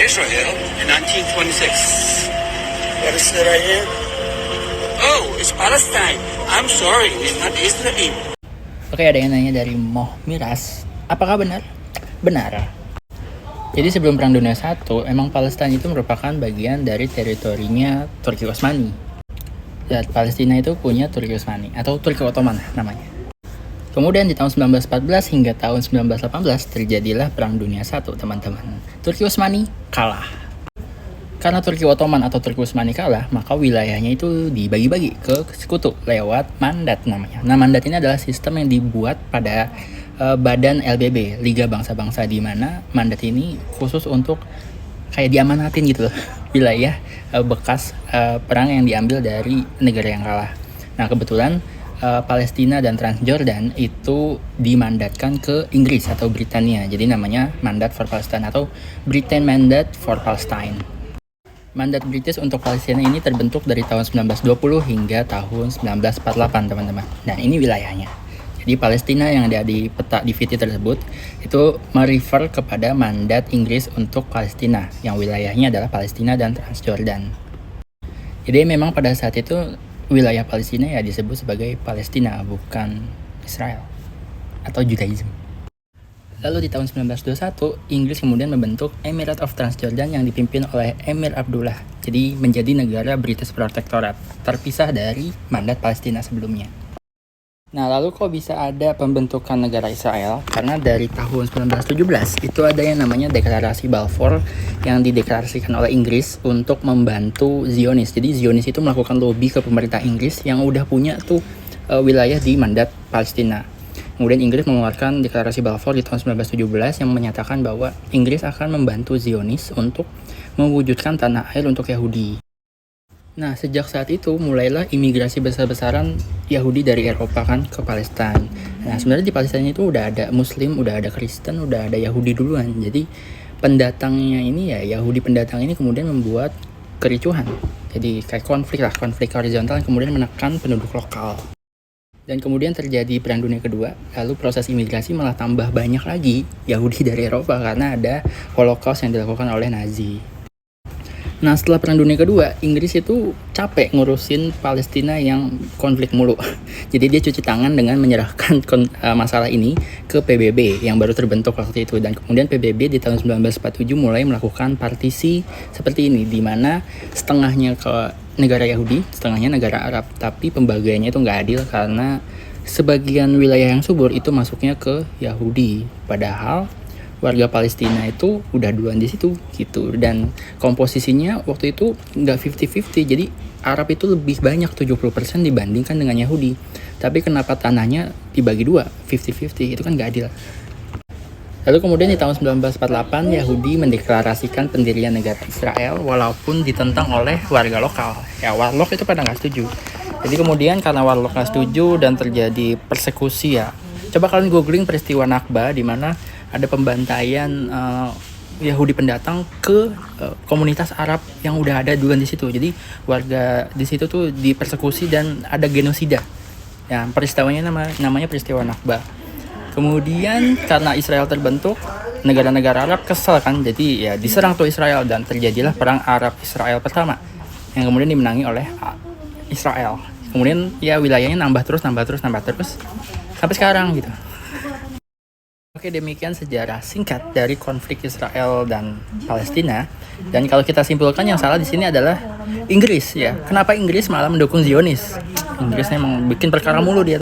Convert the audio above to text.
Israel in 1926. What is it right here? Oh, it's Palestine. I'm sorry, it's not Israel. Oke, ada yang nanya dari Moh Miras, apakah benar? Benar. Jadi sebelum Perang Dunia I, emang Palestina itu merupakan bagian dari teritorinya Turki Utsmani. Dan Palestina itu punya Turki Utsmani, atau Turki Ottoman namanya. Kemudian di tahun 1914 hingga tahun 1918 terjadilah Perang Dunia I, teman-teman. Turki Utsmani kalah. Karena Turki Ottoman atau Turki Utsmani kalah, maka wilayahnya itu dibagi-bagi ke sekutu lewat mandat namanya. Nah, mandat ini adalah sistem yang dibuat pada badan LBB, Liga Bangsa-Bangsa, di mana mandat ini khusus untuk kayak diamanatin gitu loh, wilayah bekas perang yang diambil dari negara yang kalah. Nah, kebetulan Palestina dan Transjordan itu dimandatkan ke Inggris atau Britania. Jadi namanya Mandat for Palestine atau Britain Mandate for Palestine. Mandat British untuk Palestina ini terbentuk dari tahun 1920 hingga tahun 1948, teman-teman. Dan ini wilayahnya. Jadi Palestina yang ada di peta di VT tersebut itu merefer kepada mandat Inggris untuk Palestina, yang wilayahnya adalah Palestina dan Transjordan. Jadi memang pada saat itu wilayah Palestina ya disebut sebagai Palestina, bukan Israel atau Judaism. Lalu di tahun 1921, Inggris kemudian membentuk Emirate of Transjordan yang dipimpin oleh Emir Abdullah. Jadi menjadi negara British Protectorate, terpisah dari mandat Palestina sebelumnya. Nah, lalu kok bisa ada pembentukan negara Israel? Karena dari tahun 1917 itu ada yang namanya Deklarasi Balfour yang dideklarasikan oleh Inggris untuk membantu Zionis. Jadi Zionis itu melakukan lobby ke pemerintah Inggris yang udah punya tuh wilayah di mandat Palestina. Kemudian Inggris mengeluarkan Deklarasi Balfour di tahun 1917 yang menyatakan bahwa Inggris akan membantu Zionis untuk mewujudkan tanah air untuk Yahudi. Nah, sejak saat itu mulailah imigrasi besar-besaran Yahudi dari Eropa kan ke Palestina. Nah, sebenarnya di Palestina itu udah ada Muslim, udah ada Kristen, udah ada Yahudi duluan. Jadi pendatangnya ini ya, Yahudi pendatang ini kemudian membuat kericuhan. Jadi kayak konflik horizontal yang kemudian menekan penduduk lokal. Dan kemudian terjadi Perang Dunia Kedua, lalu proses imigrasi malah tambah banyak lagi Yahudi dari Eropa karena ada Holocaust yang dilakukan oleh Nazi. Nah, setelah Perang Dunia Kedua, Inggris itu capek ngurusin Palestina yang konflik mulu. Jadi dia cuci tangan dengan menyerahkan masalah ini ke PBB yang baru terbentuk waktu itu. Dan kemudian PBB di tahun 1947 mulai melakukan partisi seperti ini, di mana setengahnya ke negara Yahudi, setengahnya negara Arab. Tapi pembagiannya itu nggak adil karena sebagian wilayah yang subur itu masuknya ke Yahudi. Padahal warga Palestina itu udah duluan di situ gitu, dan komposisinya waktu itu nggak 50-50, jadi Arab itu lebih banyak 70% dibandingkan dengan Yahudi. Tapi kenapa tanahnya dibagi dua 50-50, itu kan nggak adil. Lalu kemudian di tahun 1948 Yahudi mendeklarasikan pendirian negara Israel walaupun ditentang oleh warga lokal. Ya, warlock itu pada nggak setuju. Jadi kemudian karena warlock nggak setuju dan terjadi persekusi ya. Coba kalian googling peristiwa Nakba di mana ada pembantaian Yahudi pendatang ke komunitas Arab yang udah ada duluan di situ. Jadi warga di situ tuh dipersekusi dan ada genosida. Ya, peristiwanya namanya peristiwa Nakba. Kemudian karena Israel terbentuk, negara-negara Arab kesel kan, jadi ya diserang tuh Israel dan terjadilah perang Arab Israel pertama yang kemudian dimenangi oleh Israel. Kemudian ya wilayahnya nambah terus sampai sekarang gitu. Oke, demikian sejarah singkat dari konflik Israel dan Palestina. Dan kalau kita simpulkan yang salah di sini adalah Inggris ya. Kenapa Inggris malah mendukung Zionis? Inggris memang bikin perkara mulu dia.